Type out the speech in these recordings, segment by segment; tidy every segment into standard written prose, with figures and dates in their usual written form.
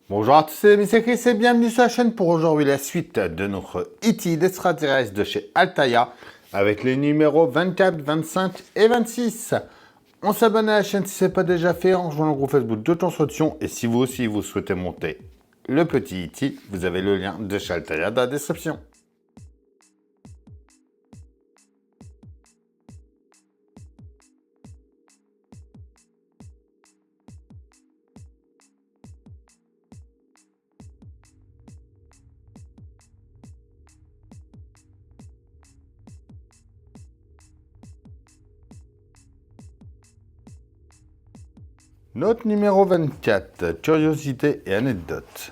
Bonjour à tous, c'est Miss Chris et bienvenue sur la chaîne pour aujourd'hui la suite de notre E.T. d'extraterrestre de chez Altaïa avec les numéros 24, 25 et 26. On s'abonne à la chaîne si ce n'est pas déjà fait, on rejoint le groupe Facebook de Construction et si vous aussi vous souhaitez monter le petit E.T., vous avez le lien de chez Altaïa dans la description. Note numéro 24, curiosité et anecdote.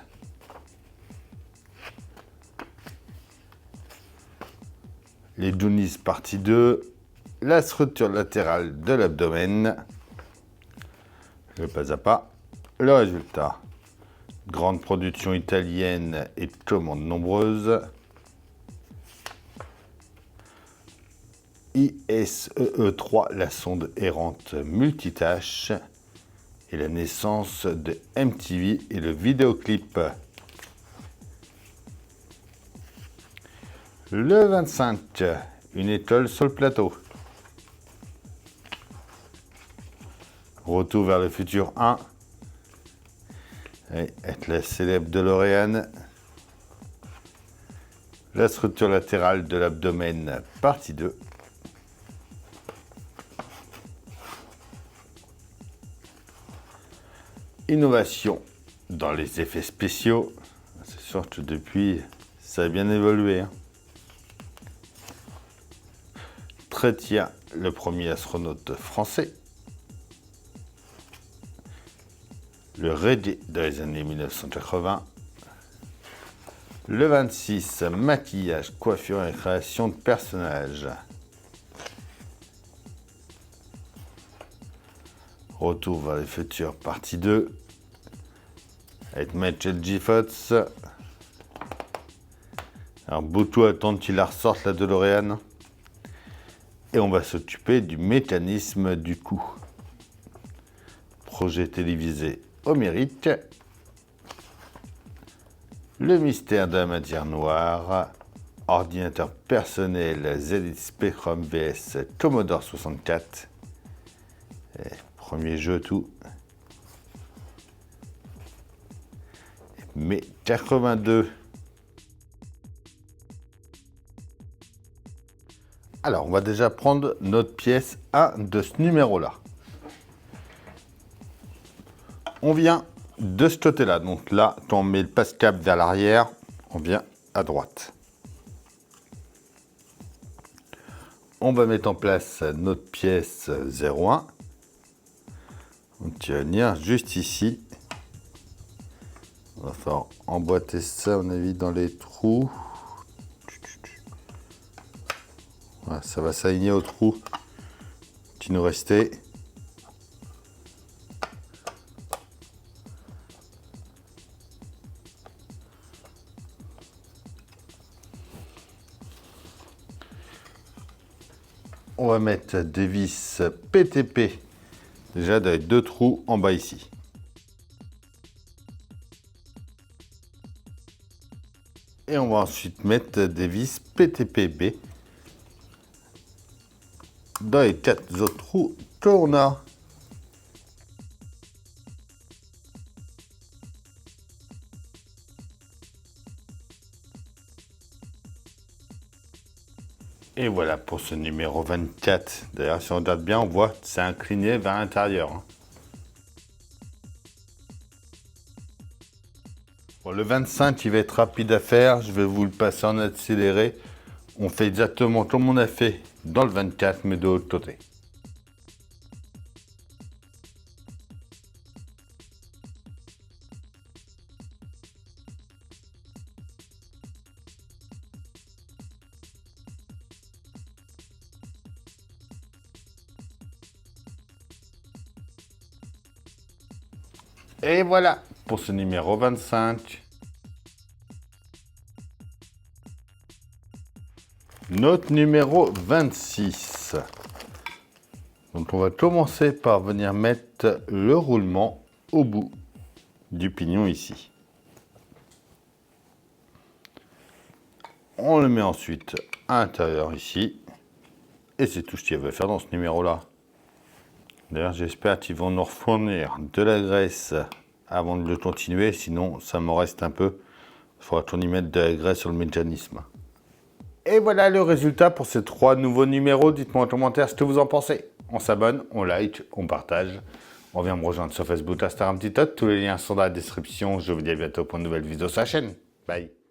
Les Goonies partie 2, la structure latérale de l'abdomen, le pas à pas, le résultat. Grande production italienne et commandes nombreuses. ISEE3, la sonde errante multitâche. Et la naissance de MTV et le vidéoclip. Le 25, une étoile sur le plateau. Retour vers le futur 1. Et avec la célèbre DeLorean. La structure latérale de l'abdomen, partie 2. Innovation dans les effets spéciaux. C'est sûr que depuis, ça a bien évolué. Trétien, le premier astronaute français. Le reggae dans les années 1980. Le 26, maquillage, coiffure et création de personnages. Retour vers les futurs, partie 2. Avec Michael J. Fox. Alors, beaucoup attendent qu'il la ressorte, la DeLorean. Et on va s'occuper du mécanisme du coup. Projet télévisé Homérique. Le mystère de la matière noire. Ordinateur personnel ZX Spectrum vs Commodore 64. Et premier jeu tout. Mais 82. Alors, on va déjà prendre notre pièce 1 de ce numéro-là. On vient de ce côté-là. Donc là, quand on met le passe-cap vers l'arrière, on vient à droite. On va mettre en place notre pièce 01. Donc, il va venir juste ici. On va faire emboîter ça, à mon avis, dans les trous. Voilà, ça va s'aligner au trou qui nous restait. On va mettre des vis PTP, déjà avec 2 trous en bas ici. Et on va ensuite mettre des vis PTPB dans les 4 autres trous que l'on a. Et voilà pour ce numéro 24. D'ailleurs, si on regarde bien, on voit que c'est incliné vers l'intérieur. Bon, le 25, il va être rapide à faire. Je vais vous le passer en accéléré. On fait exactement comme on a fait dans le 24, mais de l'autre côté. Et voilà pour ce numéro 25. Notre numéro 26. Donc on va commencer par venir mettre le roulement au bout du pignon ici. On le met ensuite à l'intérieur ici. Et c'est tout ce qu'il y avait à faire dans ce numéro-là. D'ailleurs, j'espère qu'ils vont nous fournir de la graisse avant de le continuer. Sinon, ça m'en reste un peu. Il faudra qu'on y mette de la graisse sur le mécanisme. Et voilà le résultat pour ces 3 nouveaux numéros. Dites-moi en commentaire ce que vous en pensez. On s'abonne, on like, on partage. On vient me rejoindre sur Facebook, Instagram, TikTok. Tous les liens sont dans la description. Je vous dis à bientôt pour une nouvelle vidéo sur la chaîne. Bye.